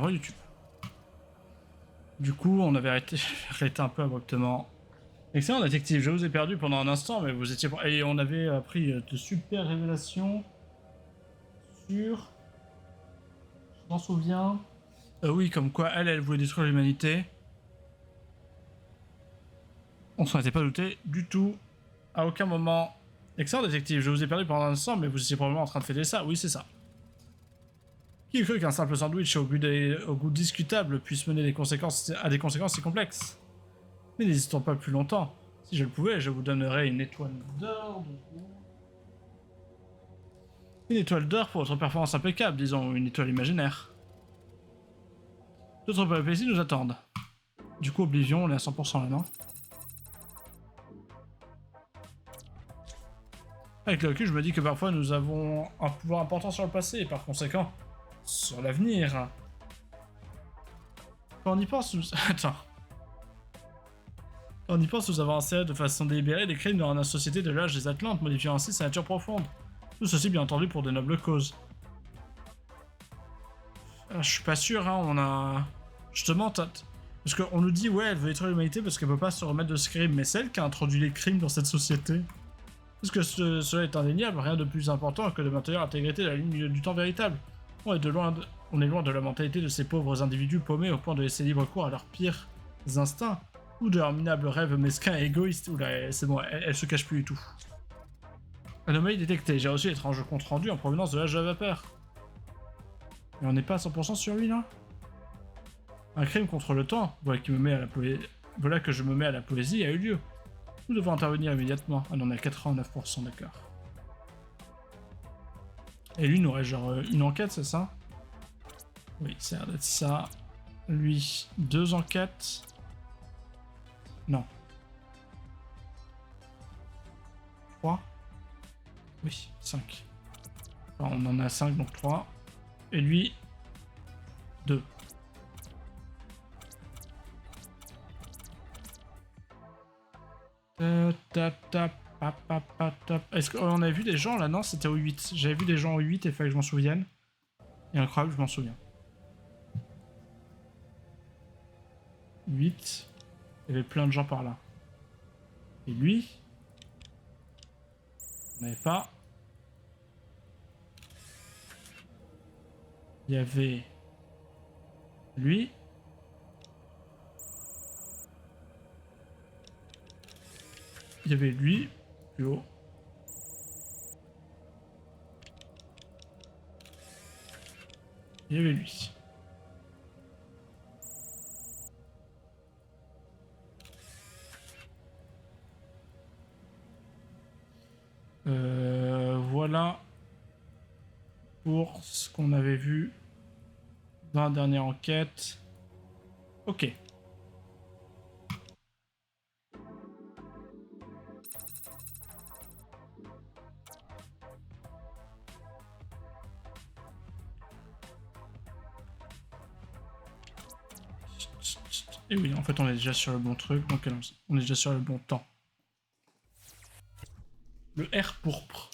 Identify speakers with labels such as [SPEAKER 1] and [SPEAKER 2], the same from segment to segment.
[SPEAKER 1] serveur YouTube. Du coup, on avait arrêté un peu abruptement. Excellent détective, je vous ai perdu pendant un instant, mais vous étiez... Et on avait appris de super révélations sur... Je m'en souviens. Oui, comme quoi elle voulait détruire l'humanité. On s'en était pas douté du tout. À aucun moment. Excellent détective, je vous ai perdu pendant un instant, mais vous étiez probablement en train de fêter ça. Oui, c'est ça. Qui cru qu'un simple sandwich au goût discutable puisse mener à des conséquences si complexes? Mais n'hésitons pas plus longtemps. Si je le pouvais, je vous donnerais une étoile d'or. Une étoile d'or pour votre performance impeccable, disons, une étoile imaginaire. D'autres péripéties nous attendent. Du coup, Oblivion, on est à 100% là, non? Avec le recul, je me dis que parfois nous avons un pouvoir important sur le passé et par conséquent sur l'avenir. Quand on y pense, nous... Attends. Quand on y pense, nous avons inséré de façon délibérée des crimes dans la société de l'âge des Atlantes, modifiant ainsi sa nature profonde. Tout ceci, bien entendu, pour de nobles causes. Je suis pas sûr, hein, on a... Justement, parce qu'on nous dit, ouais, elle veut détruire l'humanité parce qu'elle peut pas se remettre de ce crime, mais c'est elle qui a introduit les crimes dans cette société. Parce que cela est indéniable, rien de plus important que de maintenir l'intégrité de la ligne du temps véritable. On est loin de la mentalité de ces pauvres individus paumés au point de laisser libre cours à leurs pires instincts, ou de leurs minables rêves mesquins et égoïstes. Oula, c'est bon, elle se cache plus du tout. Anomalie détectée, j'ai reçu l'étrange compte rendu en provenance de l'âge de la vapeur. Mais on n'est pas à 100% sur lui là? Un crime contre le temps, voilà que je me mets à la poésie, a eu lieu. Nous devons intervenir immédiatement. Ah non, on est à 89%, d'accord. Et lui, il nous reste genre une enquête, c'est ça? Oui, ça a l'air d'être ça. Lui, 2 enquêtes. Non. 3? Oui, 5. Enfin, on en a 5, donc 3. Et lui, 2. Est-ce qu'on a vu des gens là? Non, c'était au 8. J'avais vu des gens au 8 et il fallait que je m'en souvienne. Et incroyable, je m'en souviens. 8. Il y avait plein de gens par là. Et lui, on n'avait pas. Il y avait lui. Il y avait lui, plus haut. Il y avait lui. Voilà pour ce qu'on avait vu dans la dernière enquête. Ok. Et oui, en fait, on est déjà sur le bon truc, donc on est déjà sur le bon temps. Le R pourpre.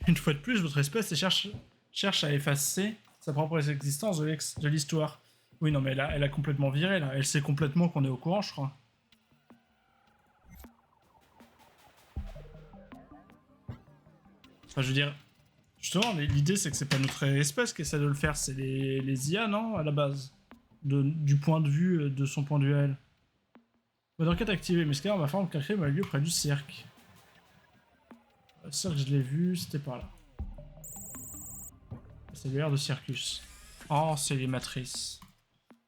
[SPEAKER 1] Une fois de plus, votre espèce cherche à effacer sa propre existence de l'histoire. Oui, non, mais elle a complètement viré, là. Elle sait complètement qu'on est au courant, je crois. Enfin, je veux dire... Justement, l'idée, c'est que c'est pas notre espèce qui essaie de le faire, c'est les IA, non, à la base. Du point de vue, de son point de vue à elle. Mode enquête activée, mais ce cas, ma forme qu'un crime a lieu près du cirque. Le cirque, je l'ai vu, c'était par là. C'est l'air de Circus. Oh, c'est les matrices.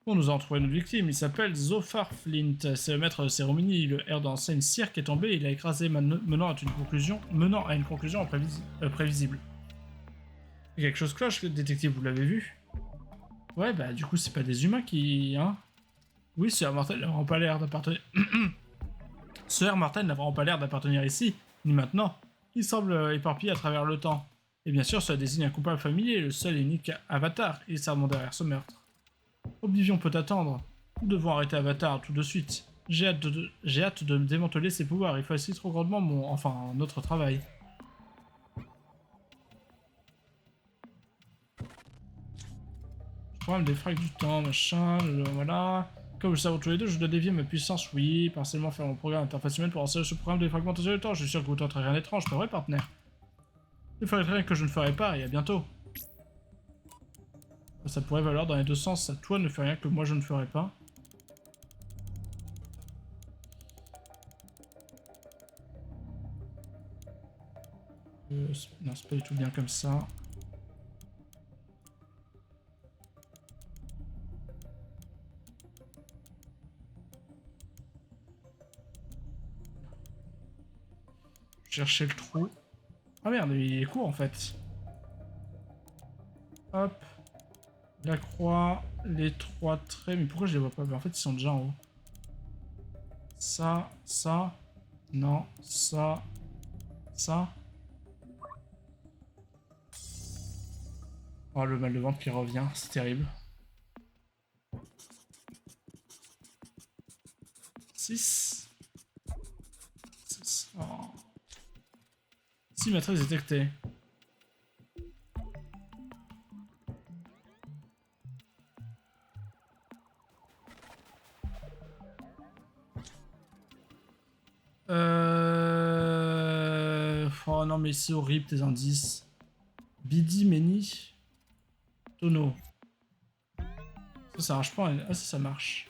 [SPEAKER 1] Bon, nous avons trouvé notre victime, il s'appelle Zophar Flint. C'est le maître de cérémonie, le air d'enseigne cirque est tombé, il a écrasé menant à une conclusion prévisible. Il y a quelque chose cloche, le détective, vous l'avez vu? Ouais, bah du coup, c'est pas des humains qui... Hein? Oui, ce Mortel n'a vraiment pas l'air d'appartenir... Ce Mortel n'a vraiment pas l'air d'appartenir ici, ni maintenant. Il semble éparpillé à travers le temps. Et bien sûr, cela désigne un coupable familier, le seul et unique Avatar. Il est serment derrière ce meurtre. Oblivion peut attendre. Nous devons arrêter Avatar tout de suite. J'ai hâte de démanteler ses pouvoirs. Il facilite trop grandement notre travail. Problème des frags du temps, machin, voilà. Comme le savons tous les deux, je dois dévier ma puissance, oui, partiellement faire mon programme interface humaine pour lancer ce programme de fragmentation du temps. Je suis sûr que vous tenterez rien d'étrange, pas vrai, partenaire? Il faudrait rien que je ne ferai pas, et à bientôt. Ça pourrait valoir dans les deux sens, toi ne fais rien que moi je ne ferai pas. Non, c'est pas du tout bien comme ça. Chercher le trou. Ah merde, il est court en fait. Hop. La croix, les trois traits. Mais pourquoi je les vois pas? En fait, ils sont déjà en haut. Ça, ça. Non, ça. Ça. Oh, le mal de ventre qui revient, c'est terrible. 6. 6. Oh. 6 matrices détectées. Oh non, mais c'est horrible tes indices. Bidi, Meni, Tono. Ça marche pas. Ah, ça marche.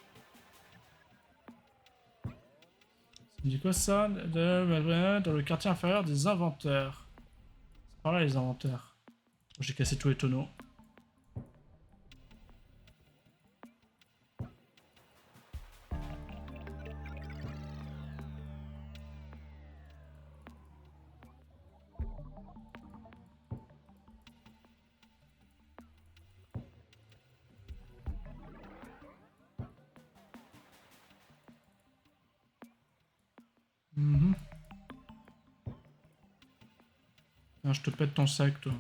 [SPEAKER 1] Ça me dit quoi ça? Dans le quartier inférieur des inventeurs. C'est par là les inventeurs. J'ai cassé tous les tonneaux. Non, je te pète ton sac, toi.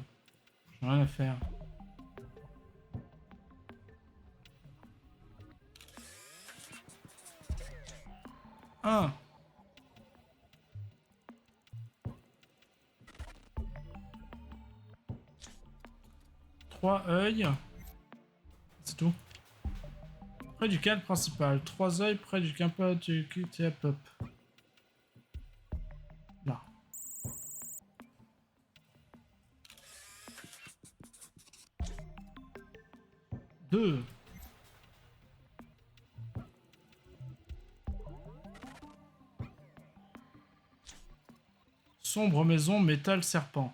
[SPEAKER 1] J'ai rien à faire. Ah. 3 œils. C'est tout. Près du cadre principal. 3 œils près du campa du QTAPOP. Là. 2. Sombre maison, métal, serpent.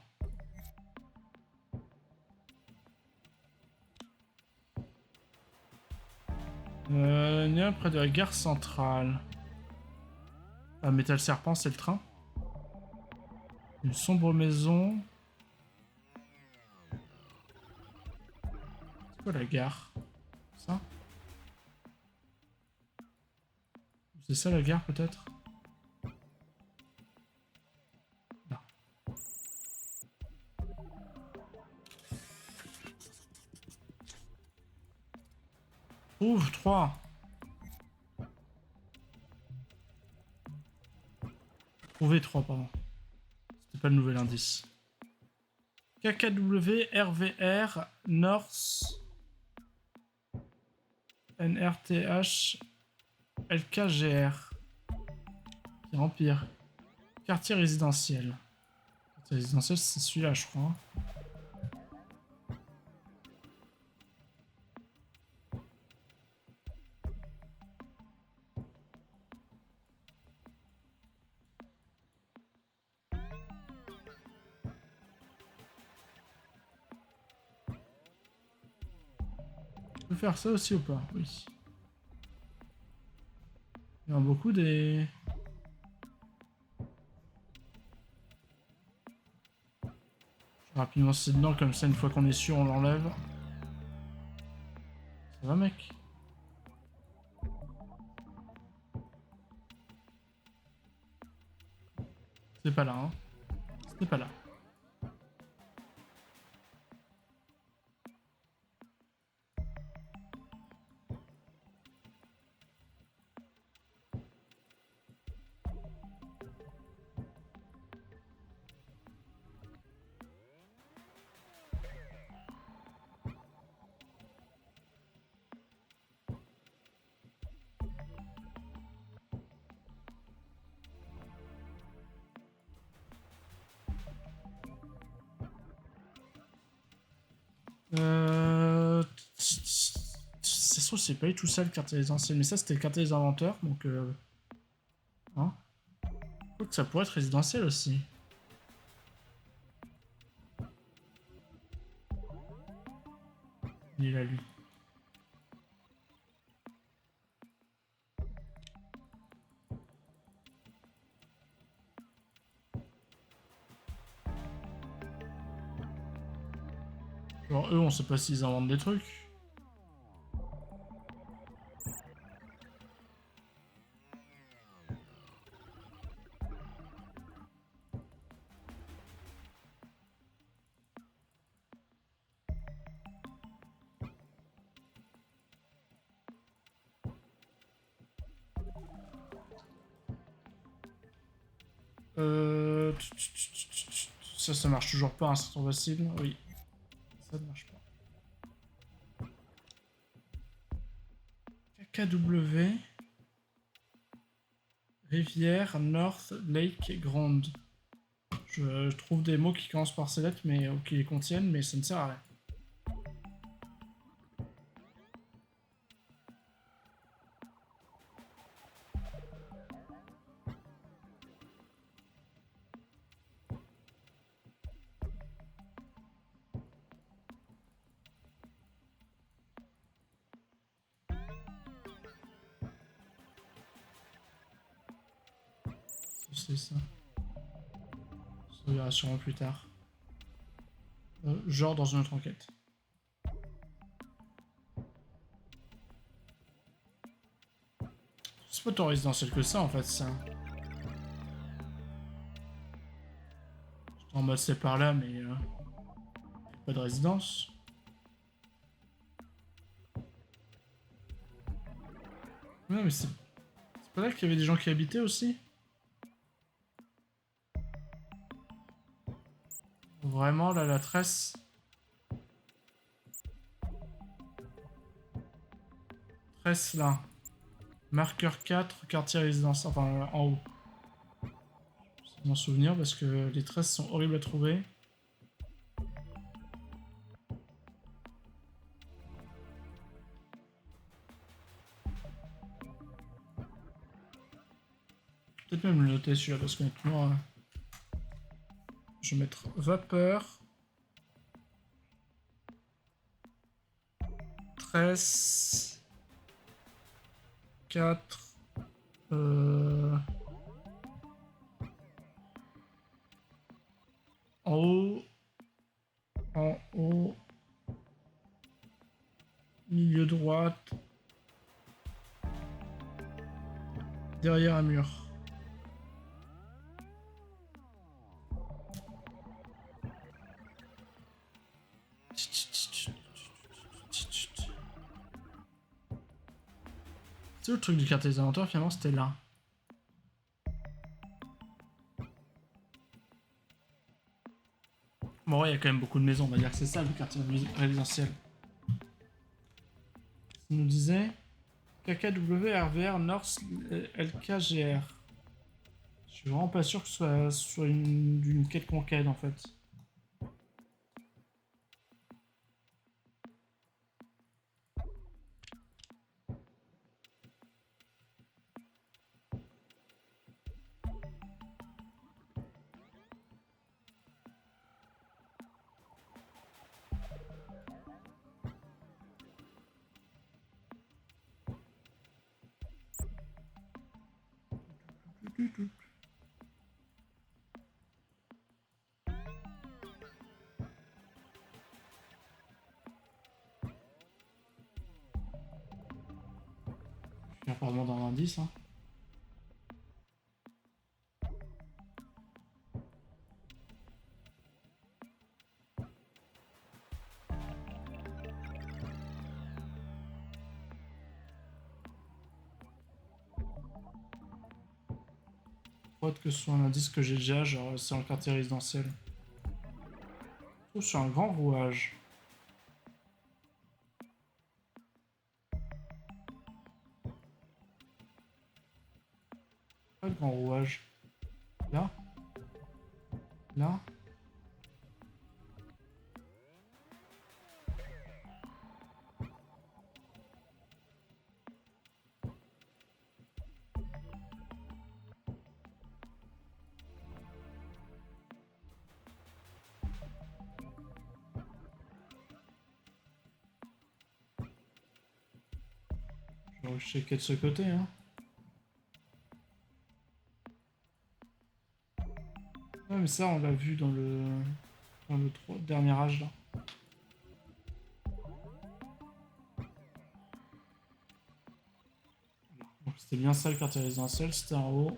[SPEAKER 1] Près de la gare centrale. Ah, métal serpent, c'est le train. Une sombre maison. C'est quoi la gare? Ça? C'est ça la gare peut-être? Là. Ouf, 3. Trouver 3, pardon. C'était pas le nouvel indice. KKW, RVR, North, NRTH, LKGR. Empire. Quartier résidentiel. Quartier résidentiel, c'est celui-là, je crois. Je peux faire ça aussi ou pas? Oui. Il y en a beaucoup des... Je vais rapidement c'est dedans, comme ça, une fois qu'on est sûr, on l'enlève. Ça va, mec? C'est pas là, hein. C'est pas là. Ça se trouve, c'est pas eu tout ça le quartier résidentiel, mais ça c'était le quartier des inventeurs, donc hein. Faut que ça pourrait être résidentiel aussi. Il est là lui. Genre eux on sait pas s'ils inventent des trucs. Ça marche toujours pas, hein, c'est trop facile. Oui, ça ne marche pas. KW. Rivière, North, Lake, Grande. Je trouve des mots qui commencent par ces lettres, mais qui les contiennent, mais ça ne sert à rien. C'est ça. Ça verra sûrement plus tard. Genre dans une autre enquête. C'est pas tant résidentiel que ça en fait, ça. En mode c'est par là, mais pas de résidence. Non mais c'est pas là qu'il y avait des gens qui habitaient aussi. Vraiment là la tresse. Tresse là. Marqueur 4, quartier résidence. Enfin en haut. C'est mon souvenir parce que les tresses sont horribles à trouver. Peut-être même le noter celui-là parce que honnêtement, je vais mettre vapeur. 13. 4. En haut. En haut. Milieu droite. Derrière un mur. C'est le truc du quartier des inventeurs, finalement, c'était là. Bon, ouais, il y a quand même beaucoup de maisons, on va dire que c'est ça le quartier résidentiel. Il nous disait KKW, RVR, North, LKGR. Je suis vraiment pas sûr que ce soit sur d'une quête conquête en fait. Je viens pas vraiment dans l'indice. Hein. Faut que ce soit un indice que j'ai déjà, genre c'est en quartier résidentiel. Je trouve sur un grand rouage. Pas de grand rouage. Là. Là. faut checker de ce côté, hein. Ouais, mais ça, on l'a vu dans le dernier âge, là. Donc c'était bien ça le quartier résidentiel, c'était en haut.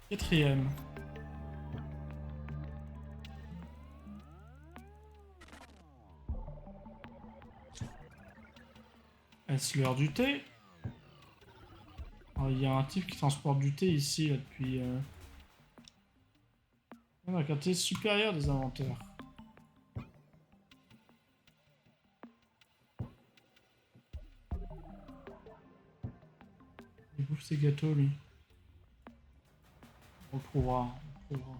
[SPEAKER 1] Quatrième. Est-ce l'heure du thé? Il y a un type qui transporte du thé ici, là, depuis... On a un quartier supérieur des inventeurs. Il bouffe ses gâteaux, lui. On le trouvera, on le trouvera.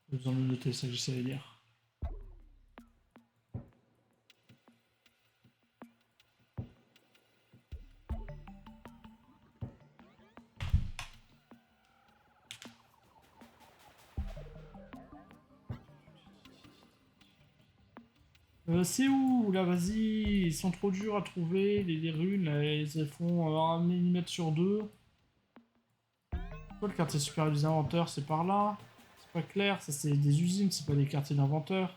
[SPEAKER 1] J'ai besoin de noter ça, j'essaie de lire. C'est où là, vas-y, ils sont trop durs à trouver, les runes, là, elles font 1 mm sur 2. Quoi, le quartier supérieur des inventeurs, c'est par là? C'est pas clair, ça c'est des usines, c'est pas des quartiers d'inventeurs.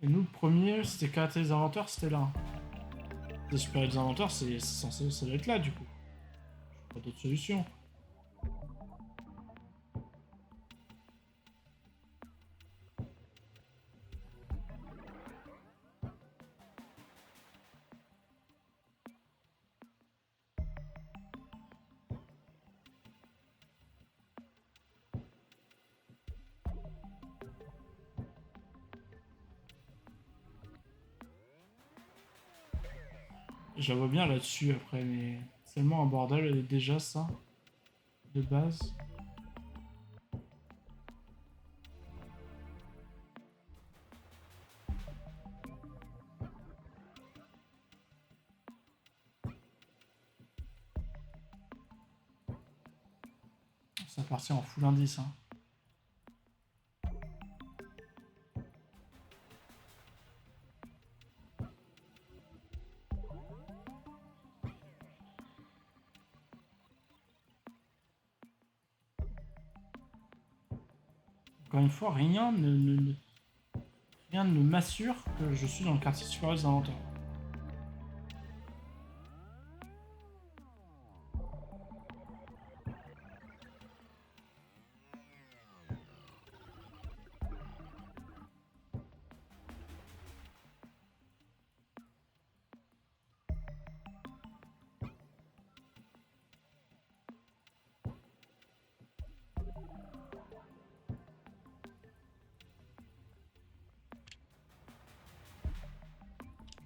[SPEAKER 1] Et nous, le premier, c'était quartier des inventeurs, c'était là. Les supérieurs des inventeurs, c'est censé ça doit être là, du coup. Pas d'autre solution. Je la vois bien là-dessus après, mais c'est tellement un bordel, elle est déjà ça, de base. Ça partit en full indice, hein. Encore une fois, rien ne m'assure que je suis dans le quartier supérieur des inventeurs.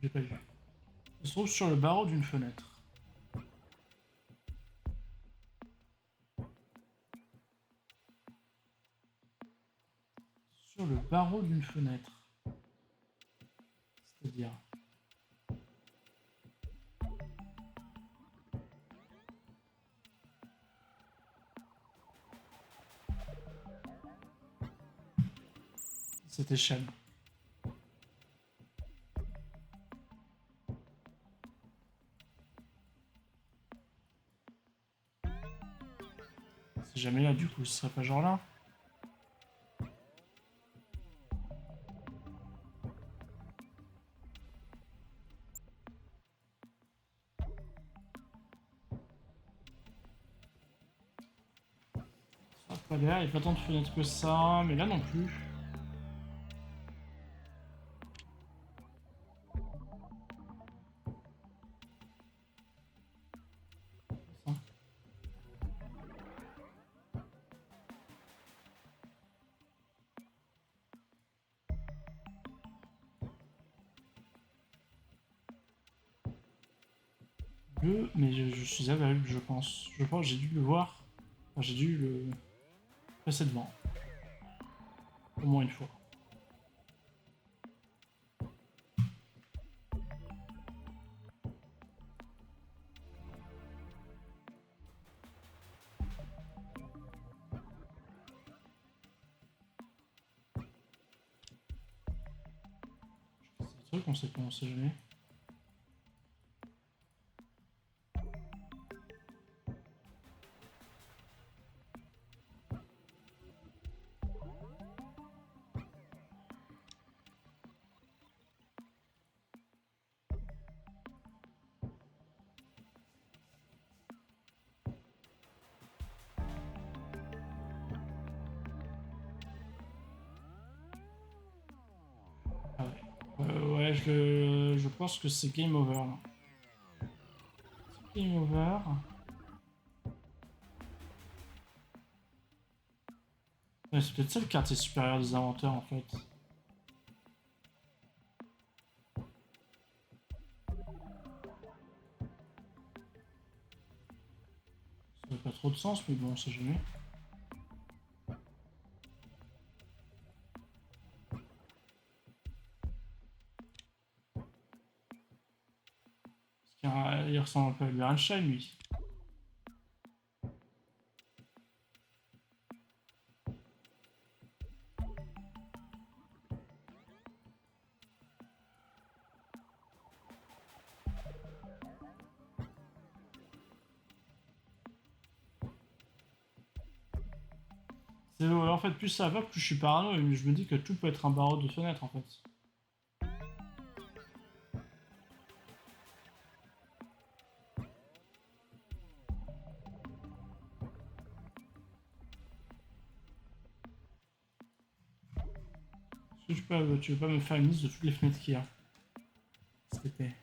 [SPEAKER 1] J'ai pas vu. Il se trouve sur le barreau d'une fenêtre. Sur le barreau d'une fenêtre. C'est-à-dire... cette échelle. C'est jamais là, du coup, ce serait pas genre là. Ça a pas l'air, il n'y a pas tant de fenêtres que ça, mais là non plus. Ça. Mais je suis aveugle, je pense. Je pense que j'ai dû le voir. Enfin, j'ai dû le passer devant. Au moins une fois. C'est vrai qu'on sait pas, on sait jamais. Ah ouais. Ouais, je pense que c'est game over là. Game over. Ouais, c'est peut-être ça le quartier supérieur des inventeurs en fait. Ça n'a pas trop de sens, mais bon, on sait jamais. Il ressemble un peu à Bernstein, lui. En fait, plus ça va, plus je suis parano, et je me dis que tout peut être un barreau de fenêtre en fait. Est-ce que tu veux pas me faire une liste de toutes les fenêtres qu'il y a? S'il te plaît.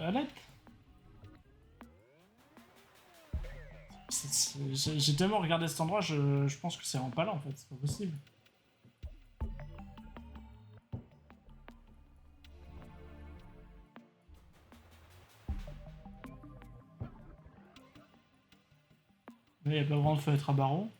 [SPEAKER 1] À l'aide. J'ai tellement regardé cet endroit, je pense que c'est vraiment pas là en fait, c'est pas possible. Il n'y a pas vraiment de fenêtre à barreaux.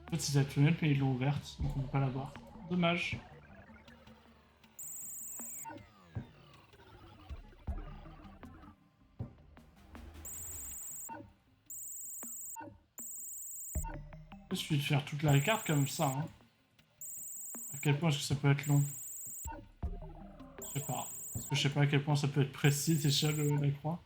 [SPEAKER 1] En fait, c'est cette fenêtre, mais ils l'ont ouverte, donc on peut pas la voir. Dommage. Il suffit de faire toute la carte comme ça. Hein. À quel point est-ce que ça peut être long? Je sais pas. Parce que je sais pas à quel point ça peut être précis déjà la croix.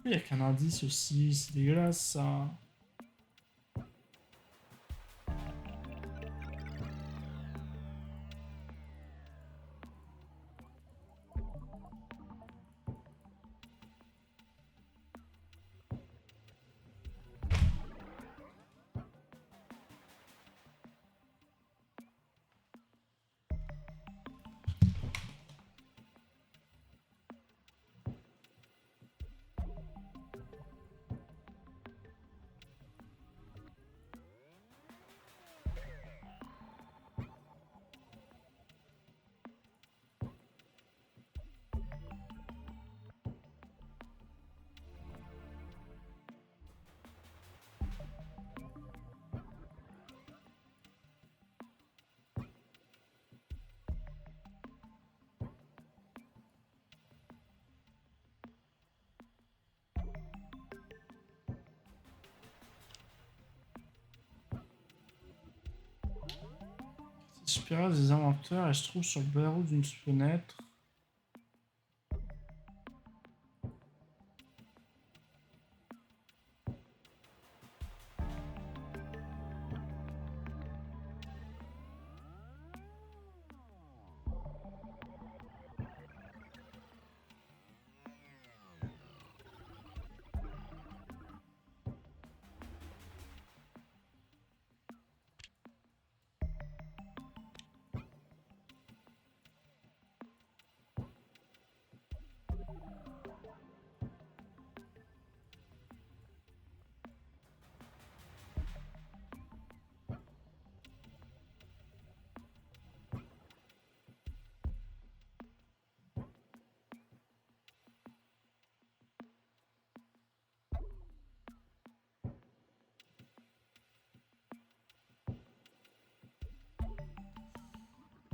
[SPEAKER 1] Il y a qu'un indice aussi, c'est dégueulasse ça. Spirale des inventeurs, elle se trouve sur le barreau d'une fenêtre.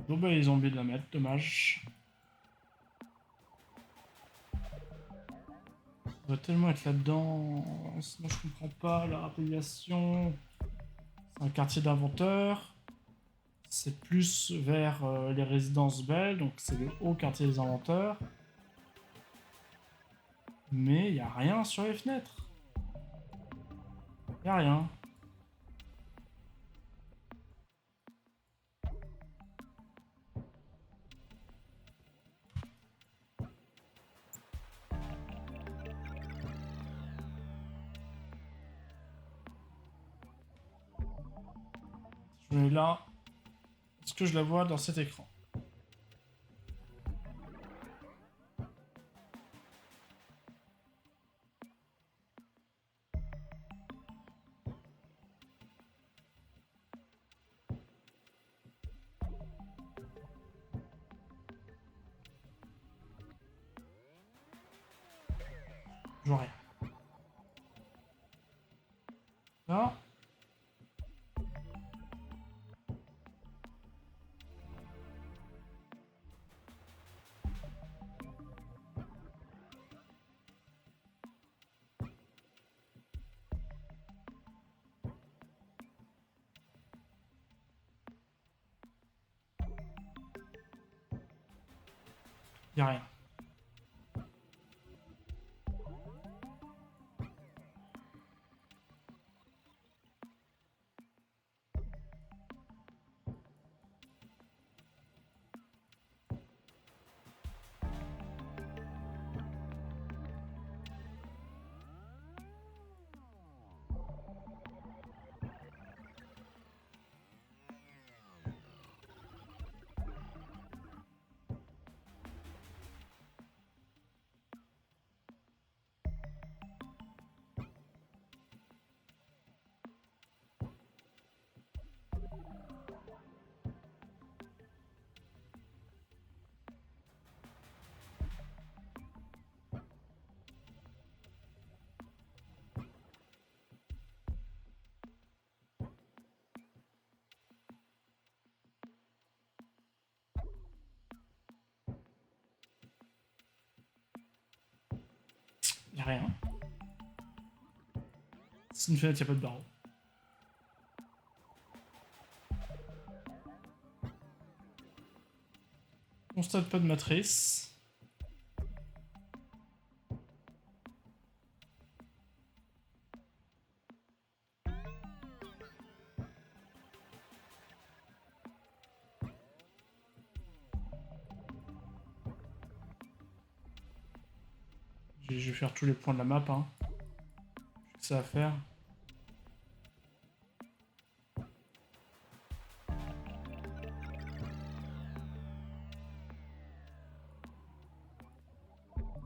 [SPEAKER 1] Bon bah ils ont oublié de la mettre, dommage. On va tellement être là-dedans. Sinon je comprends pas la appellation. C'est un quartier d'inventeurs. C'est plus vers les résidences belles, donc c'est le haut quartier des inventeurs. Mais il n'y a rien sur les fenêtres. Il n'y a rien. Je vais là. Est-ce que je la vois dans cet écran? Je vois rien. Là. Il n'y a rien. Il n'y a rien. C'est une fenêtre, il n'y a pas de barreau. Constate pas de matrice. Je vais faire tous les points de la map. Hein. J'ai que ça à faire.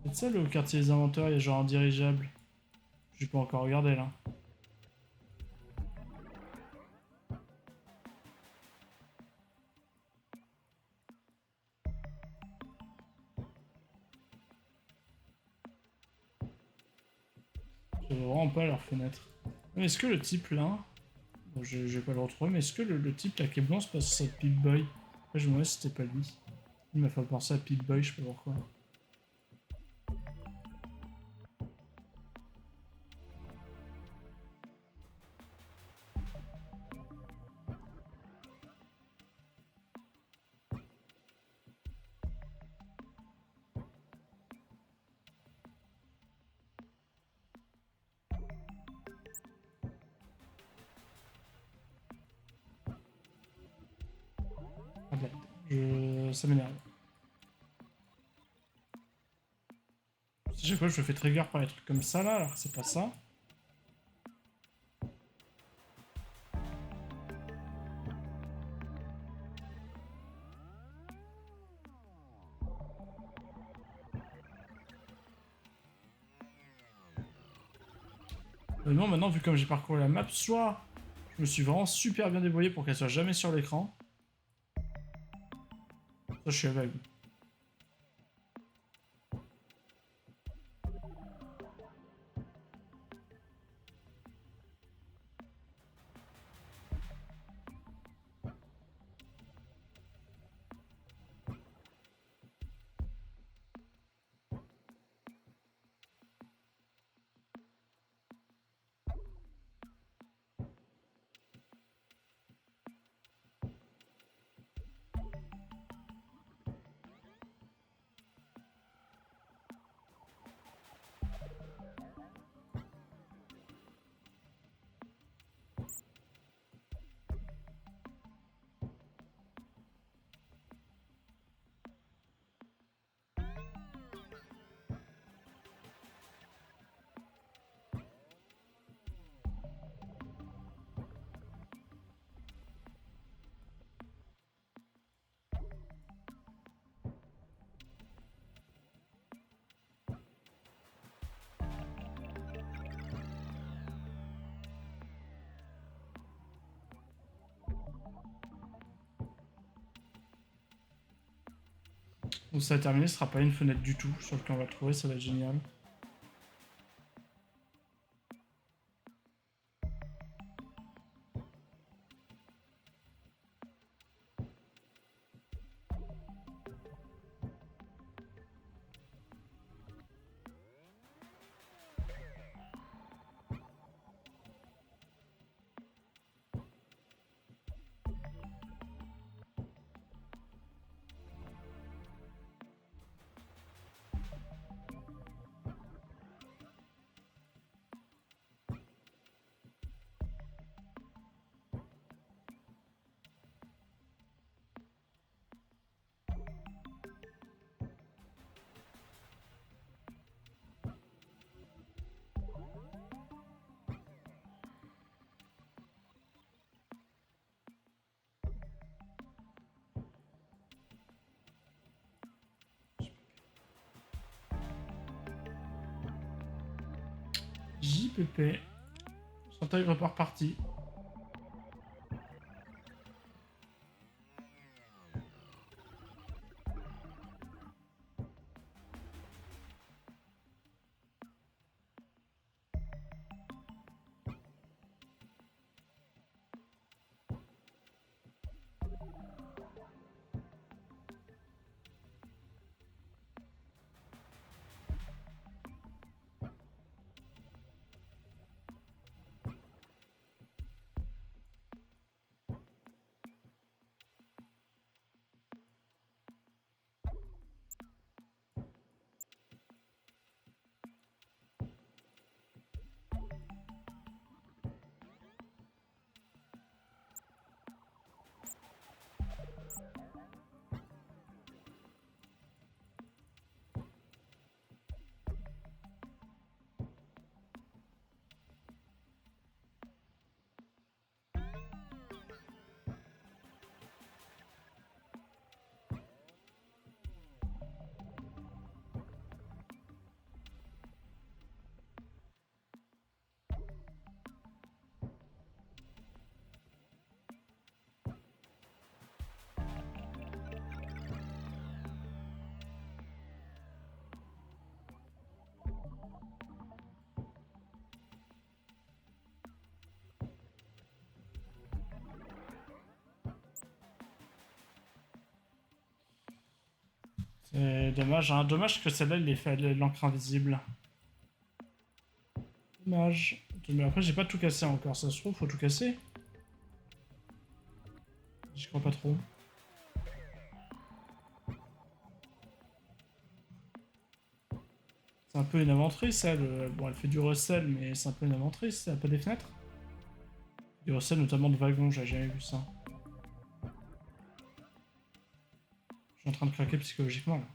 [SPEAKER 1] C'est ça le quartier des inventeurs, il y a genre un dirigeable. J'ai pas encore regardé là. Je vois vraiment pas leur fenêtre. Mais est-ce que le type là. Bon, je vais pas le retrouver, mais est-ce que le type là qui est blanc, c'est pas ça Pip-Boy? Après, je me demandais si c'était pas lui. Il m'a fait penser à Pip-Boy, je sais pas pourquoi. ça m'énerve. Chaque fois je me fais trigger par les trucs comme ça là, alors que c'est pas ça. Non, maintenant, vu comme j'ai parcouru la map, soit je me suis vraiment super bien débrouillé pour qu'elle soit jamais sur l'écran, soit je suis aveugle. Donc ça va terminer, ce sera pas une fenêtre du tout sur lequel on va le trouver, ça va être génial. JPP. S'intègre par partie. C'est dommage, hein. Dommage que celle-là, il ait fait l'encre invisible. Dommage. Mais après, j'ai pas tout cassé encore, ça se trouve, faut tout casser. J'y crois pas trop. C'est un peu une inventrice, elle. Bon, elle fait du recel, mais c'est un peu une inventrice, elle a pas des fenêtres. Du recel, notamment de wagons, j'ai jamais vu ça. Je suis en train de craquer psychologiquement là.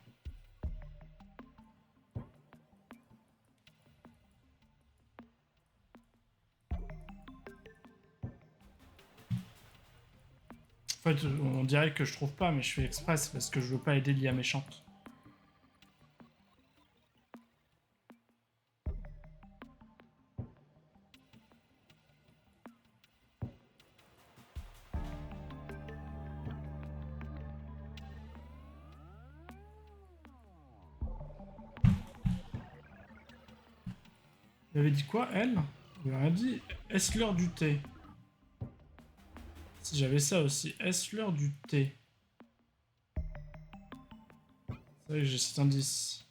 [SPEAKER 1] En fait, on dirait que je trouve pas, mais je fais express parce que je veux pas aider l'IA méchante. Elle avait dit quoi, elle? Elle avait dit, est-ce l'heure du thé? Si j'avais ça aussi, est-ce l'heure du thé? C'est vrai que j'ai cet indice.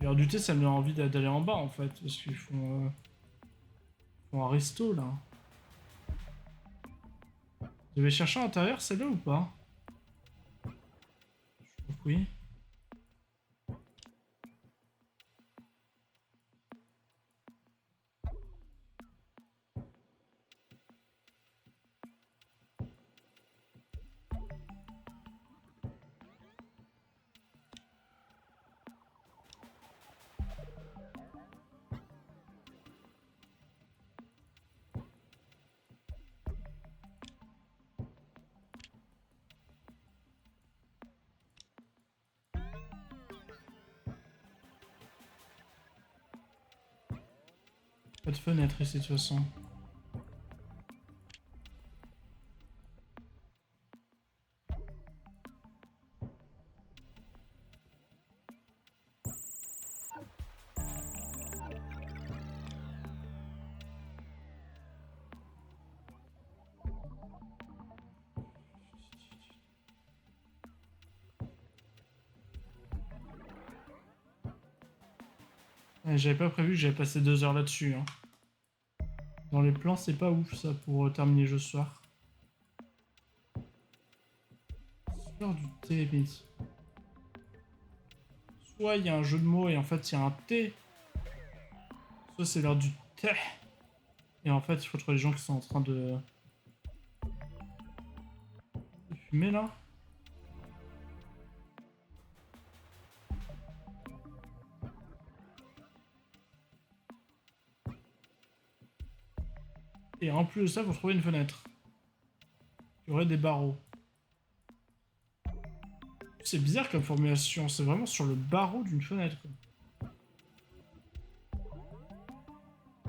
[SPEAKER 1] L'heure du thé, ça me donne envie d'aller en bas en fait, parce qu'ils font un resto là. Je vais chercher à l'intérieur, celle-là ou pas? Je trouve que oui. Pas de fenêtre ici de toute façon. J'avais pas prévu que j'allais passer 2 heures là-dessus. Hein. Dans les plans, c'est pas ouf ça pour terminer le jeu ce soir. C'est l'heure du thé, mais... Soit il y a un jeu de mots et en fait il y a un thé. Soit c'est l'heure du thé. Et en fait il faut trouver les gens qui sont en train de fumer là. Et en plus de ça, faut trouver une fenêtre. Il y aurait des barreaux. C'est bizarre comme formulation, c'est vraiment sur le barreau d'une fenêtre. Quoi.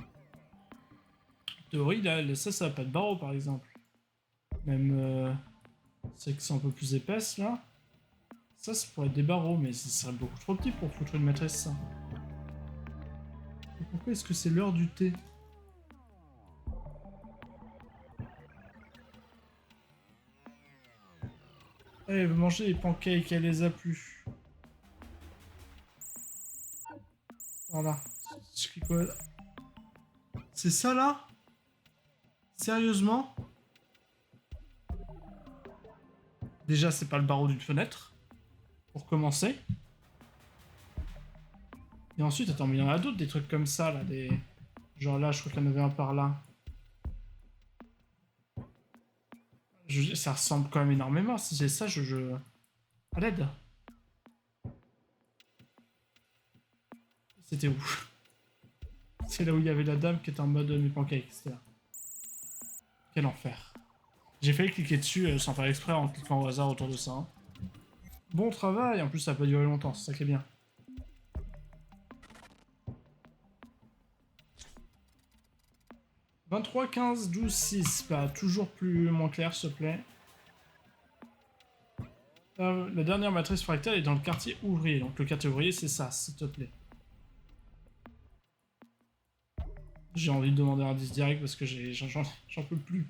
[SPEAKER 1] En théorie, là, ça n'a pas de barreau par exemple. Même, c'est que c'est un peu plus épaisse là. Ça pourrait être des barreaux, mais ce serait beaucoup trop petit pour foutre une matrice ça. Et pourquoi est-ce que c'est l'heure du thé? Elle veut manger les pancakes, elle les a plus. Voilà. C'est ça là? Sérieusement? Déjà, c'est pas le barreau d'une fenêtre. Pour commencer. Et ensuite, attends, mais il y en a d'autres, des trucs comme ça là. Des... Genre là, je crois qu'il y en avait un par là. Ça ressemble quand même énormément. Si c'est ça, À l'aide. C'était où? C'est là où il y avait la dame qui était en mode mes pancakes, c'était là. Quel enfer. J'ai failli cliquer dessus sans faire exprès en cliquant au hasard autour de ça. Hein. Bon travail, en plus ça a pas duré longtemps, c'est ça qui est bien. « 23, 15, 12, 6. Bah, toujours plus moins clair, s'il te plaît. La dernière matrice fractale est dans le quartier ouvrier. Donc le quartier ouvrier, c'est ça, s'il te plaît. J'ai envie de demander un indice direct parce que j'en peux plus.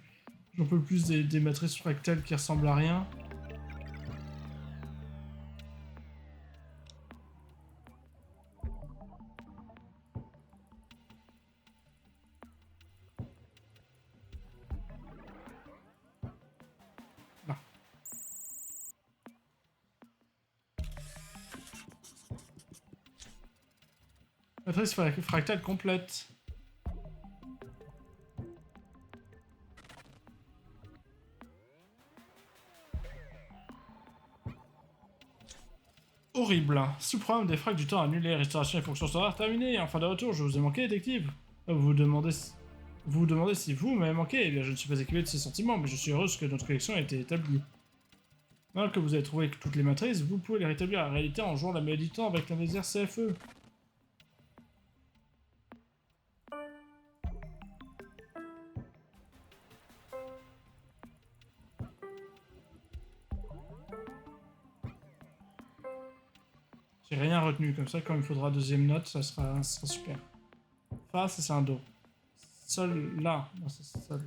[SPEAKER 1] J'en peux plus des matrices fractales qui ressemblent à rien. Là. Matrice fractale complète. horrible. Sous programme des frags du temps annulé, restauration et fonctions standards terminées. En fin de retour, je vous ai manqué, détective. Vous vous demandez si vous m'avez manqué. Eh bien, je ne suis pas équipé de ces sentiments, mais je suis heureuse que notre collection ait été établie. Maintenant que vous avez trouvé toutes les matrices, vous pouvez les rétablir à la réalité en jouant la mélodie du temps avec un désir CFE. J'ai rien retenu, comme ça, quand il faudra deuxième note, ça sera super. Fa, ça c'est un Do. Sol, là. Non, ça c'est Sol.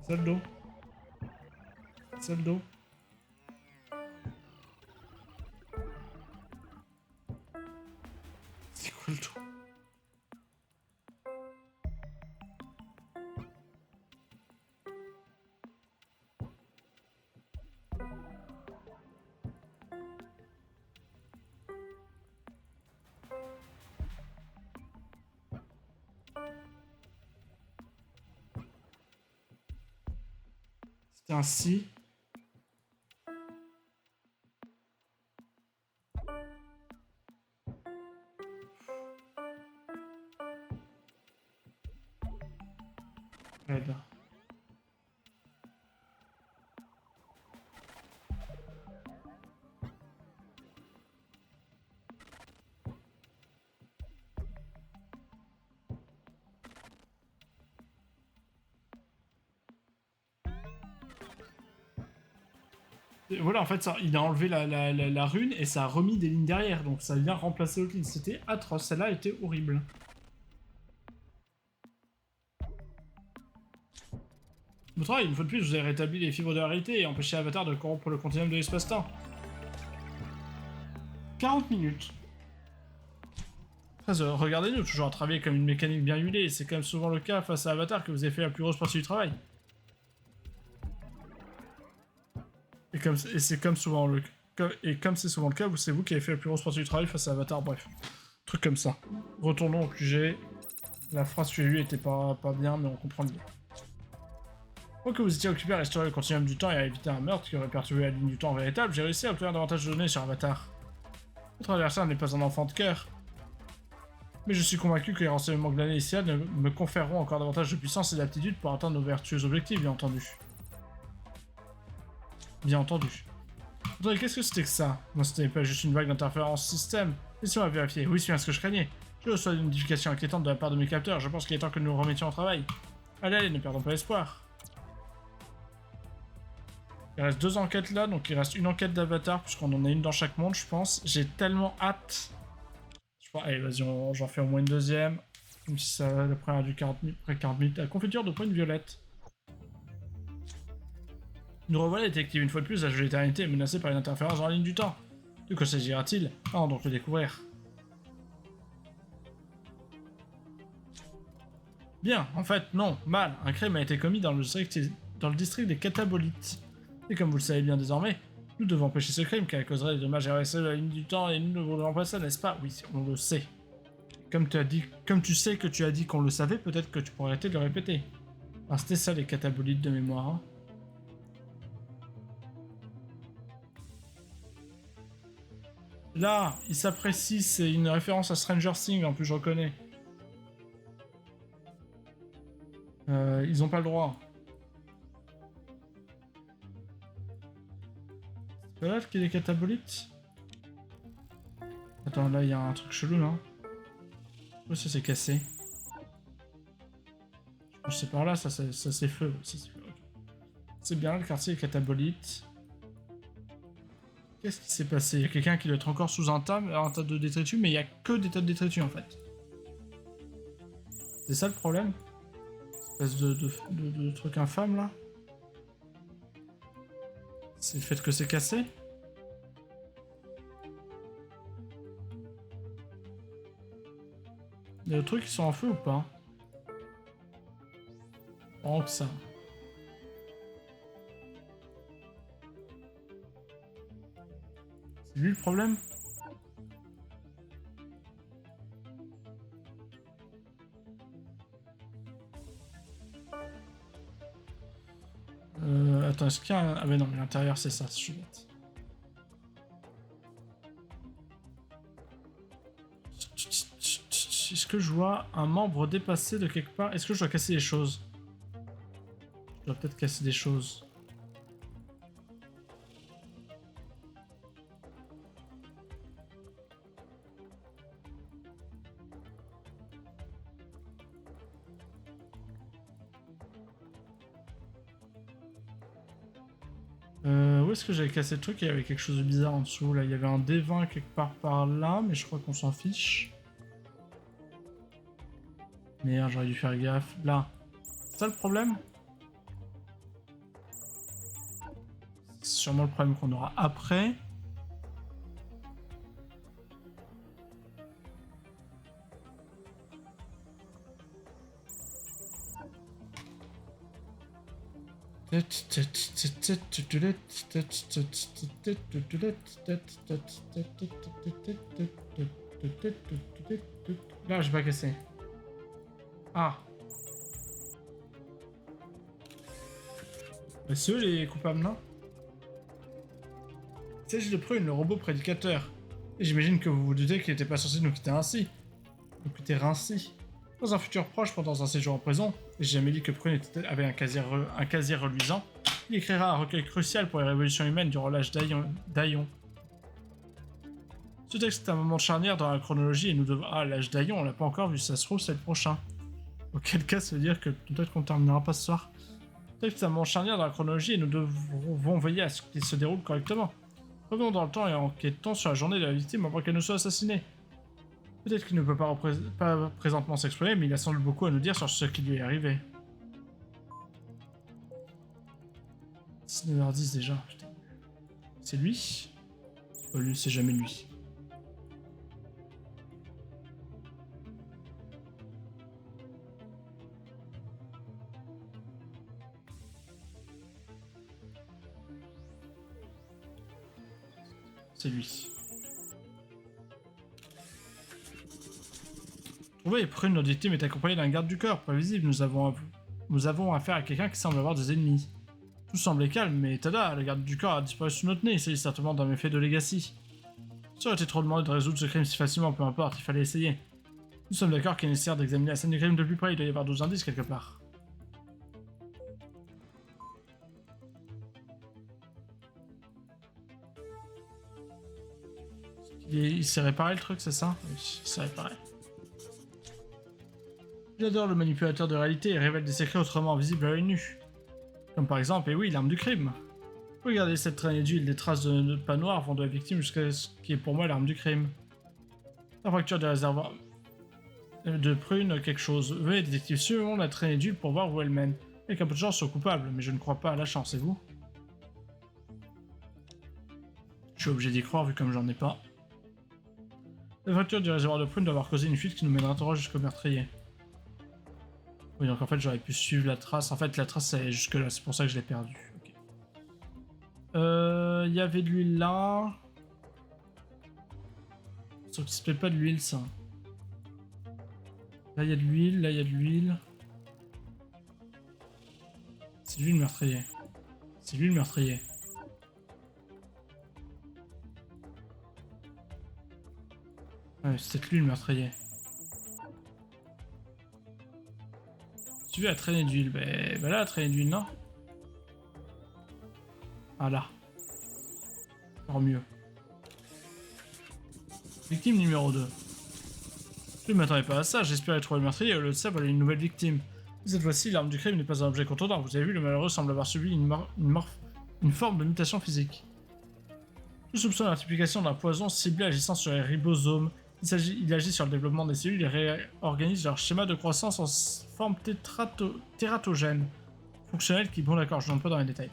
[SPEAKER 1] Sol, Do. Sol, Do. C'est quoi le Do? C'était un Si. Aide. Et voilà, en fait, ça, il a enlevé la rune et ça a remis des lignes derrière, donc ça vient remplacer l'autre ligne. C'était atroce, celle-là était horrible. Bon travail, une fois de plus, je vous ai rétabli les fibres de la réalité et empêché Avatar de corrompre le continuum de l'espace-temps. 40 minutes. Regardez-nous, toujours à travailler comme une mécanique bien huilée, c'est quand même souvent le cas face à Avatar que vous avez fait la plus grosse partie du travail. Et c'est comme souvent le et comme c'est souvent le cas, c'est vous qui avez fait la plus grosse partie du travail face à Avatar, bref. Truc comme ça. Retournons au QG. La phrase que j'ai lue était pas bien, mais on comprend l'idée. Moi que vous étiez occupé à restaurer le continuum du temps et à éviter un meurtre qui aurait perturbé la ligne du temps véritable, j'ai réussi à obtenir davantage de données sur Avatar. Votre adversaire n'est pas un enfant de cœur. Mais je suis convaincu que les renseignements glanés ici me conféreront encore davantage de puissance et d'aptitude pour atteindre nos vertueux objectifs, bien entendu. Bien entendu. Attendez, qu'est-ce que c'était que ça? Non, ce n'est pas juste une vague d'interférence système. Laissez-moi vérifier. Oui, c'est bien ce que je craignais. Je reçois une notification inquiétante de la part de mes capteurs. Je pense qu'il est temps que nous nous remettions au travail. Allez, allez, ne perdons pas espoir. Il reste 2 enquêtes là, donc il reste une enquête d'Avatar, puisqu'on en a une dans chaque monde, je pense. J'ai tellement hâte. Allez, vas-y, j'en fais au moins une deuxième. Même si ça, la première a dû 40 minutes, après 40 minutes. La confiture de pointe violette. Nous revoilà, détective, une fois de plus, la jeu d'éternité est menacée par une interférence dans la ligne du temps. De quoi s'agira-t-il? Allons donc le découvrir. Bien, en fait, non, mal. Un crime a été commis dans le district des catabolites. Et comme vous le savez bien désormais, nous devons empêcher ce crime car il causerait des dommages irréversibles à la ligne du temps et nous ne voulons pas ça, n'est-ce pas? Oui, on le sait. Comme tu sais que tu as dit qu'on le savait, peut-être que tu pourrais arrêter de le répéter. Ah, c'était ça les catabolites de mémoire. Hein. Là, il s'apprécie, c'est une référence à Stranger Things, en plus je reconnais. Ils ont pas le droit. C'est pas là qu'il y a des catabolites? Attends, là il y a un truc chelou là. Oui, ça s'est cassé. Je pense que c'est par là, ça c'est feu. C'est bien, le quartier est catabolite. Qu'est-ce qui s'est passé? Il y a quelqu'un qui doit être encore sous un tas de détritus, mais il y a que des tas de détritus en fait. C'est ça le problème? Espèce de truc infâme là. C'est le fait que c'est cassé? Il y a des trucs qui sont en feu ou pas? Oh que ça. C'est lui le problème? est-ce qu'il y a un... Ah mais non, mais l'intérieur c'est ça, je suis bête. Est-ce que je vois un membre dépassé de quelque part? Est-ce que je dois casser des choses? Je dois peut-être casser des choses. Où est-ce que j'avais cassé le truc? Il y avait quelque chose de bizarre en dessous. Là, il y avait un D20 quelque part par là, mais je crois qu'on s'en fiche. Merde, j'aurais dû faire gaffe. Là. C'est ça le problème? C'est sûrement le problème qu'on aura après. Là, j'ai pas cassé. Ah. Bah, c'est eux les coupables, non? C'est Sage de Prune, le robot prédicateur. Et j'imagine que vous vous doutez qu'il n'était pas censé nous quitter ainsi. Nous quitter ainsi. Dans un futur proche, pendant un séjour en prison, et j'ai jamais dit que Prune avait un casier reluisant, il écrira un recueil crucial pour les révolutions humaines durant l'âge d'Aion. Ce texte est un moment charnière dans la chronologie et nous devons... Ah, l'âge d'Aion, on l'a pas encore vu, ça se trouve c'est le prochain. Auquel cas, ça veut dire que peut-être qu'on terminera pas ce soir. Ce texte est un moment charnière dans la chronologie et nous devons veiller à ce qu'il se déroule correctement. Revenons dans le temps et enquêtons sur la journée de la victime avant qu'elle ne soit assassinée. Peut-être qu'il ne peut pas présentement s'exprimer, mais il a sans doute beaucoup à nous dire sur ce qui lui est arrivé. 9h10 déjà, putain. C'est lui? C'est pas lui, c'est jamais lui. C'est lui. Trouvé et Prune, notre victime est accompagnée d'un garde du corps, pas visible. Nous avons affaire à quelqu'un qui semble avoir des ennemis. Tout semblait calme, mais tada, le garde du corps a disparu sous notre nez. Il s'agit certainement d'un méfait de Legacy. Ça aurait été trop demandé de résoudre ce crime si facilement, peu importe, il fallait essayer. Nous sommes d'accord qu'il est nécessaire d'examiner la scène du crime de plus près, il doit y avoir 12 indices quelque part. Il s'est réparé le truc, c'est ça? Oui, il s'est réparé. J'adore le manipulateur de réalité et révèle des secrets autrement visibles à l'œil nu. Comme par exemple, et oui, l'arme du crime. Regardez cette traînée d'huile, des traces de pas noires vont de la victime jusqu'à ce qui est pour moi l'arme du crime. La fracture des réservoirs de Prune, quelque chose. Veuillez, détective, suivons la traînée d'huile pour voir où elle mène. Avec un peu de chance, au coupable, mais je ne crois pas à la chance, et vous? Je suis obligé d'y croire vu comme j'en ai pas. La fracture du réservoir de Prune doit avoir causé une fuite qui nous mènera droit jusqu'au meurtrier. Oui, donc en fait, j'aurais pu suivre la trace. En fait, la trace, c'est jusque là, c'est pour ça que je l'ai perdue. Okay. Il y avait de l'huile là. Sauf que c'est pas de l'huile, ça. Là, il y a de l'huile, là, il y a de l'huile. C'est lui le meurtrier. C'est lui le meurtrier. Ouais, c'est peut-être lui le meurtrier. Tu veux la traînée d'huile? Bah là, la traînée d'huile, non? Ah là. Encore mieux. Victime numéro 2. Je ne m'attendais pas à ça, j'espérais trouver le meurtrier, au lieu de ça, voilà une nouvelle victime. Cette fois-ci, l'arme du crime n'est pas un objet contondant. Vous avez vu, le malheureux semble avoir subi une forme de mutation physique. Je soupçonne la multiplication d'un poison ciblé agissant sur les ribosomes. Il agit sur le développement des cellules et réorganise leur schéma de croissance en forme tératogène. Fonctionnelle qui, bon d'accord, je n'entre pas dans les détails.